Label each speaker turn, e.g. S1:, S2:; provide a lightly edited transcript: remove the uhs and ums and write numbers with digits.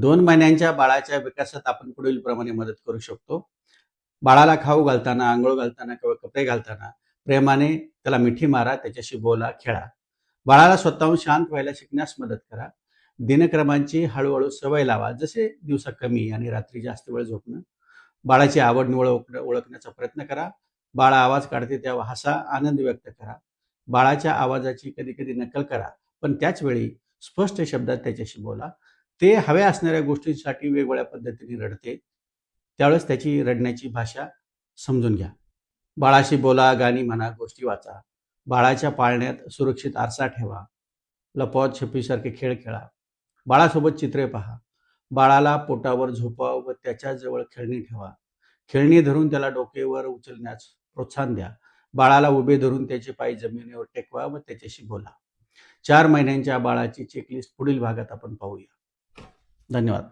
S1: 2 महिन्यांच्या बाळाच्या विकासात आपण पुढील प्रमाणे मदत करू शकतो. बाळाला खाऊ घालताना, अंघोळ घालताना किंवा कपडे घालताना प्रेमाने त्याला मिठी मारा, त्याच्याशी बोला, खेळा. बाळाला स्वतःहून शांत व्हायला शिकण्यास मदत करा. दिनक्रमांची हळूहळू सवय लावा, जसे दिवसा कमी आणि रात्री जास्त वेळ झोपणं. बाळाची आवड निवड ओळखण्याचा प्रयत्न करा. बाळ आवाज काढते तेव्हा हसा, आनंद व्यक्त करा. बाळाच्या आवाजाची कधी कधी नकल करा, पण त्याच वेळी स्पष्ट शब्दात त्याच्याशी बोला. ते हव्या असणाऱ्या गोष्टींसाठी वेगवेगळ्या पद्धतीने रडते, त्यावेळेस त्याची रडण्याची भाषा समजून घ्या. बाळाशी बोला, गाणी म्हणा, गोष्टी वाचा. बाळाच्या पाळण्यात सुरक्षित आरसा ठेवा. लपवा-छपीसारखे खेळ खेळा. बाळासोबत चित्रे पहा. बाळाला पोटावर झोपवा व त्याच्याजवळ खेळणी ठेवा. खेळणी धरून त्याला डोकेवर उचलण्यास प्रोत्साहन द्या. बाळाला उभे धरून त्याचे पाय जमिनीवर टेकवा व त्याच्याशी बोला. 4 महिन्यांच्या बाळाची चेकलिस्ट पुढील भागात आपण पाहूया. धन्यवाद.